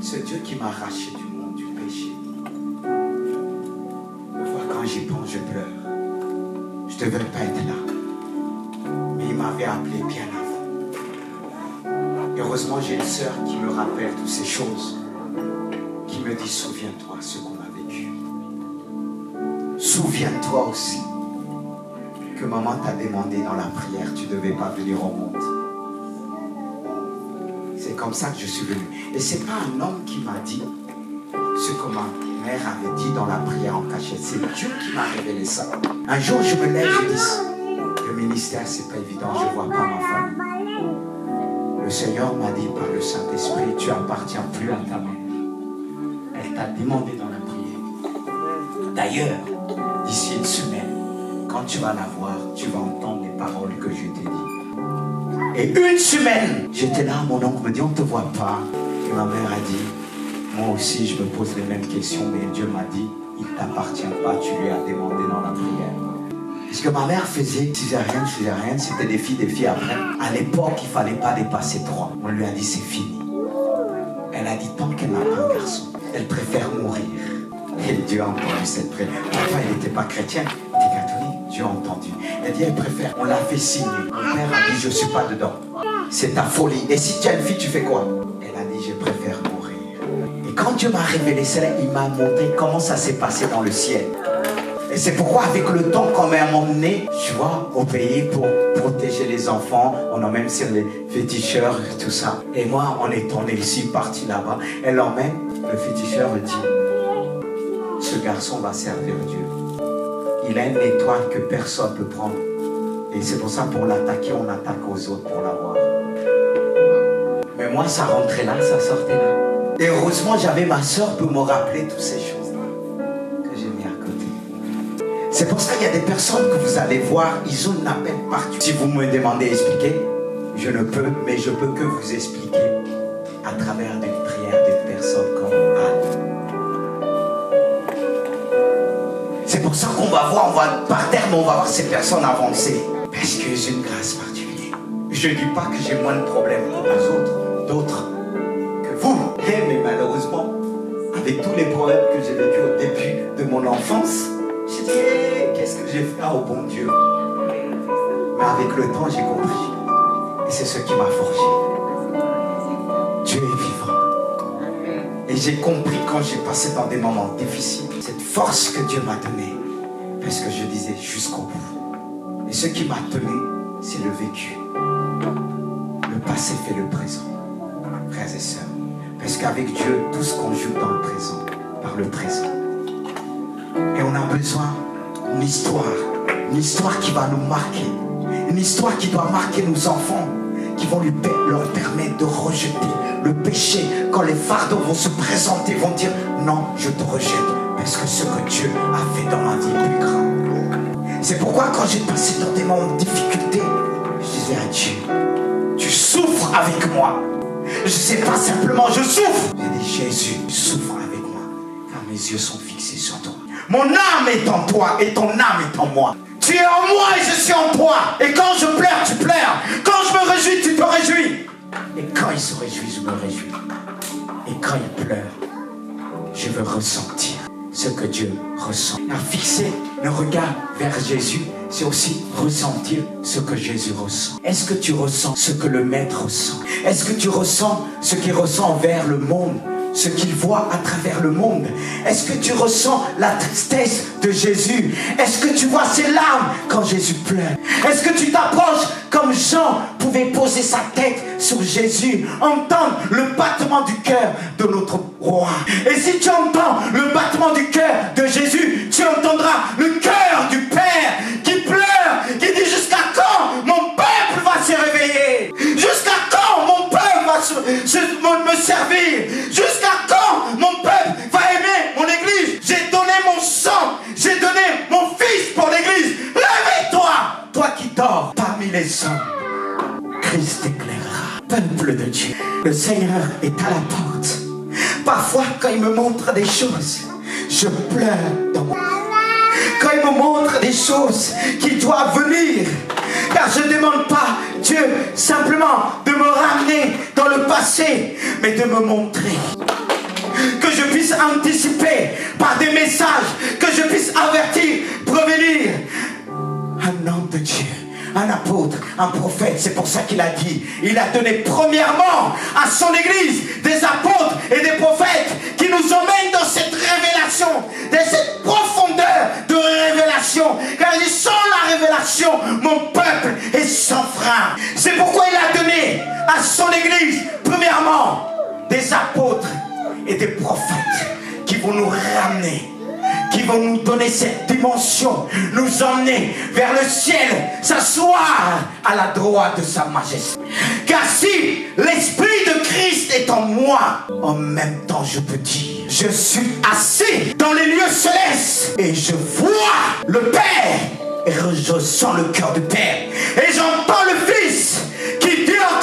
Ce Dieu qui m'a arraché du monde, du péché. Des fois, quand j'y pense, je pleure. Je ne devrais pas être là. Mais il m'avait appelé bien avant. Heureusement, j'ai une sœur qui me rappelle toutes ces choses. Qui me dit, souviens-toi ce qu'on a vécu. Souviens-toi aussi que maman t'a demandé dans la prière, tu ne devais pas venir au monde. C'est comme ça que je suis venu. Et ce n'est pas un homme qui m'a dit ce que ma mère avait dit dans la prière en cachette. C'est Dieu qui m'a révélé ça. Un jour, je me lève, je dis, le ministère, c'est pas évident, je ne vois pas ma femme. Le Seigneur m'a dit par le Saint-Esprit, tu n'appartiens plus à ta mère. Elle t'a demandé dans la prière. D'ailleurs, d'ici une semaine, quand tu vas la voir, tu vas entendre les paroles que je t'ai dit. Et une semaine, j'étais là, mon oncle me dit, on ne te voit pas. Et ma mère a dit, moi aussi je me pose les mêmes questions, mais Dieu m'a dit, il ne t'appartient pas, tu lui as demandé dans la prière. Parce que ma mère faisait césarienne, c'était des filles après. À l'époque, il ne fallait pas dépasser 3. On lui a dit, c'est fini. Elle a dit, tant qu'elle n'a pas un garçon, elle préfère mourir. Et Dieu a entendu cette prière. Papa, il n'était pas chrétien, il était catholique. Dieu a entendu. Elle dit, elle préfère. On l'a fait signer. Mon père a dit, je ne suis pas dedans. C'est ta folie. Et si tu as une fille, tu fais quoi? Elle a dit, je préfère mourir. Et quand Dieu m'a révélé cela, il m'a montré comment ça s'est passé dans le ciel. Et c'est pourquoi avec le temps, quand même, on emmené, tu vois, au pays pour protéger les enfants. On emmène sur les féticheurs, tout ça. Et moi, on est tourné ici, parti là-bas. Elle emmène, le féticheur dit, ce garçon va servir Dieu. Il a une étoile que personne ne peut prendre. Et c'est pour ça, pour l'attaquer, on attaque aux autres pour l'avoir. Mais moi, ça rentrait là, ça sortait là. Et heureusement, j'avais ma soeur pour me rappeler toutes ces choses-là que j'ai mis à côté. C'est pour ça qu'il y a des personnes que vous allez voir, ils ont une appel partout. Si vous me demandez d'expliquer, je ne peux, mais je peux que vous expliquer à travers des prières d'une personne comme Anne. C'est pour ça qu'on va voir, on va par terre, mais on va voir ces personnes avancer. Parce que j'ai une grâce particulière. Je ne dis pas que j'ai moins de problèmes que les autres, d'autres que vous. Mais malheureusement, avec tous les problèmes que j'ai vécu au début de mon enfance, j'ai dit, qu'est-ce que j'ai fait au bon Dieu? Mais avec le temps, j'ai compris. Et c'est ce qui m'a forgé. Dieu est vivant. Et j'ai compris quand j'ai passé dans des moments difficiles, cette force que Dieu m'a donnée. Parce que je disais jusqu'au bout. Et ce qui m'a tenu, c'est le vécu. Le passé fait le présent. Frères et sœurs. Parce qu'avec Dieu, tout ce qu'on joue dans le présent, par le présent. Et on a besoin d'une histoire qui va nous marquer. Une histoire qui doit marquer nos enfants, qui vont leur permettre de rejeter le péché. Quand les fardeaux vont se présenter, vont dire non, je te rejette. Parce que ce que Dieu a fait dans ma vie est plus grand. C'est pourquoi quand j'ai passé dans des moments de difficulté, je disais à Dieu, tu souffres avec moi. Je ne sais pas simplement, je souffre. J'ai dit, Jésus, tu souffres avec moi, car mes yeux sont fixés sur toi. Mon âme est en toi et ton âme est en moi. Tu es en moi et je suis en toi. Et quand je pleure, tu pleures. Quand je me réjouis, tu te réjouis. Et quand il se réjouit, je me réjouis. Et quand il pleure, je veux ressentir ce que Dieu ressent. À fixer le regard vers Jésus, c'est aussi ressentir ce que Jésus ressent. Est-ce que tu ressens ce que le Maître ressent? Est-ce que tu ressens ce qu'il ressent envers le monde? Ce qu'il voit à travers le monde? Est-ce que tu ressens la tristesse de Jésus? Est-ce que tu vois ses larmes quand Jésus pleure? Est-ce que tu t'approches comme Jean pouvait poser sa tête sur Jésus, entendre le battement du cœur de notre roi? Et si tu entends le battement du cœur de Jésus, tu entendras le cœur du Père qui pleure, qui dit jusqu'à quand mon peuple va se réveiller? Jusqu'à quand mon peuple va me servir? Jusqu'à quand mon peuple va aimer mon église? J'ai donné mon sang, j'ai donné mon fils pour l'église. Réveille-toi, toi qui dors parmi les hommes. Christ t'éclairera. Peuple de Dieu, le Seigneur est à la porte. Parfois, quand il me montre des choses, je pleure dans mon... Quand il me montre des choses qui doivent venir, car je ne demande pas Dieu simplement de me ramener dans le passé, mais de me montrer que je puisse anticiper par des messages, que je puisse avertir, prévenir. Un homme de Dieu, un apôtre, un prophète, c'est pour ça qu'il a dit, il a donné premièrement à son église des apôtres et des prophètes qui nous emmènent dans cette révélation, dans cette profondeur de révélation. Car il dit, sans la révélation, mon peuple est sans frein. C'est pourquoi il a donné à son église premièrement des apôtres et des prophètes qui vont nous ramener, qui vont nous donner cette dimension, nous emmener vers le ciel, s'asseoir à la droite de sa majesté. Car si l'Esprit de Christ est en moi, en même temps je peux dire, je suis assis dans les lieux célestes et je vois le Père et je sens le cœur du Père et j'entends le Fils qui dit en